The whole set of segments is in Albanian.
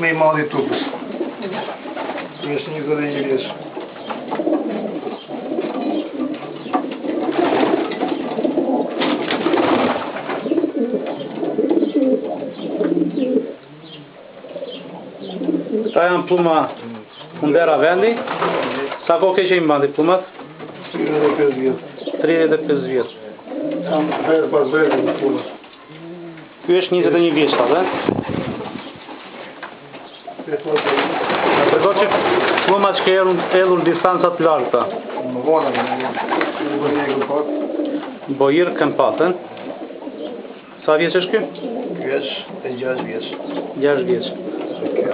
me i madhi tupës. Është 21 vjeç. Këta janë pluma Fundera Vendi. Sa ko ke që i mbandi plumat? 35 vjetë. 35 vjetë. Jam verë pas verë në plumat. Ky është 21 vjeçta, dhe? Përgo që plumat që ke elur distancat larta. Më vona në Bojir Këmpatën. Sa vjeç është ky? Ky është 6 vjeç. 6 vjeç.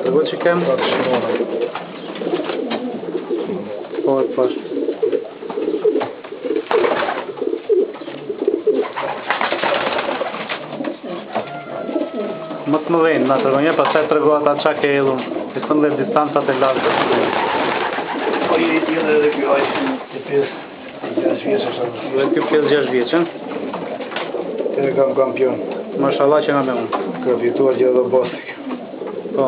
Përgo që kem? Po e pash. Më të mëdhenj, na tregon një, pastaj tregon ata çka ke hedhur. Këto në distancat e larta. Po i tjetër edhe ky ai, të 5-6 vjeç është. Dhe ky 5-6 vjeç, ë? Edhe kam kampion. Mashallah që nga me unë. Ka fituar gjithë dhe Bostik. Po.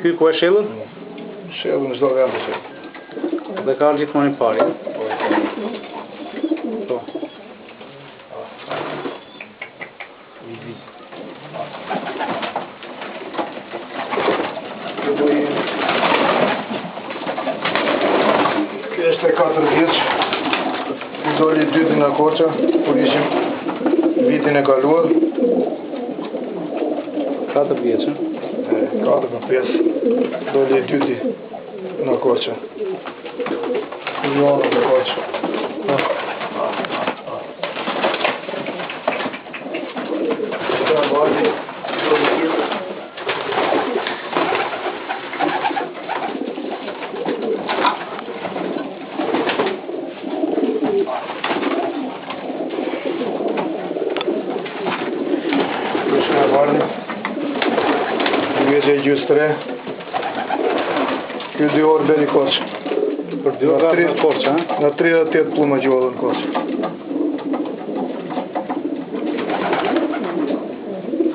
Ky ku e shellën? Shellën në çdo vend të shellën. Dhe ka gjithmonë i pari. Po. Ky është 4 vjeç. I doli dytë nga Korça, kur ishim vitin e kaluar. 4 vjeç, ë? 4-5, doli dyti nga Korça. Jonë nga Korça. Vjeqe gjysë 3. Kjo 2 orë beri Korçë. Për 2 orë në Korçë, ha? Nga 38 pluma gjodhë në Korçë.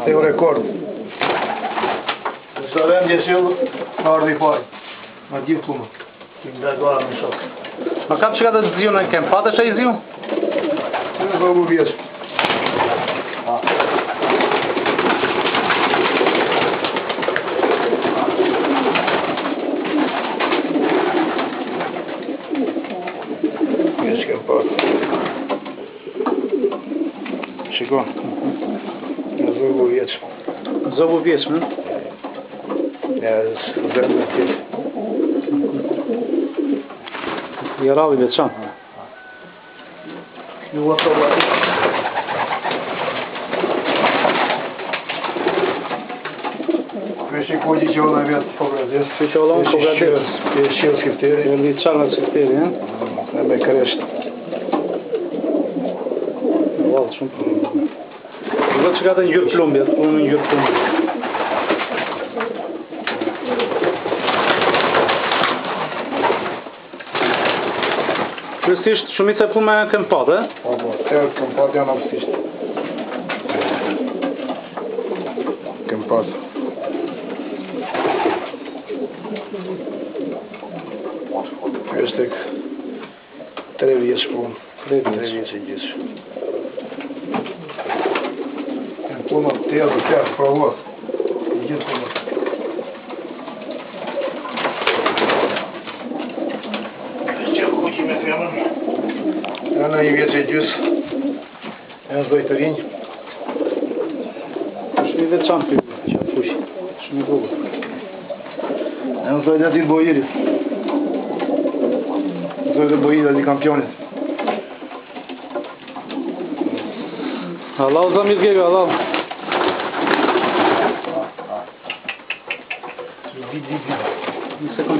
Te o rekord. Sa vend jesillë, në ardhë i parë. Nga gjithë pluma. Që më dajgara në shokë. Ma kap që ka të zhju në kem, patë është e i zhju? Në vëgu vjeqë. Shiko, në zogu vjeqë. Zogu vjeqë, në? Ja, zërë në tjetë. I radhi veçan. Ju ato vajtë. Kështë i kodji që ola vjetë Pogradis. Që ola në Pogradis. Kështë shilë skifteri. E li qarë në skifteri, e? E me këreshtë. Valë shumë. Dhe që ka të njërë plumbje, unë në njërë plumbje. Kërësisht shumica e pluma janë këmpat, e? Po, të këmpat janë apsisht. Këmpat. Kështë tek 3 vjeç punë. 3 vjeç e gjithë. Pluma të tjerë të tjerë, provot. Gjithë pluma. Që ku që me femën? Janë një vjeç e gjysë. Janë zdoj të rinjë. Shumë i veçan për që atë fushi. Shumë i bukur. Janë zdoj të atit bojirit. Zdoj të bojirit atit kampionit. Allah zamit gega, Allah. Një sekundë.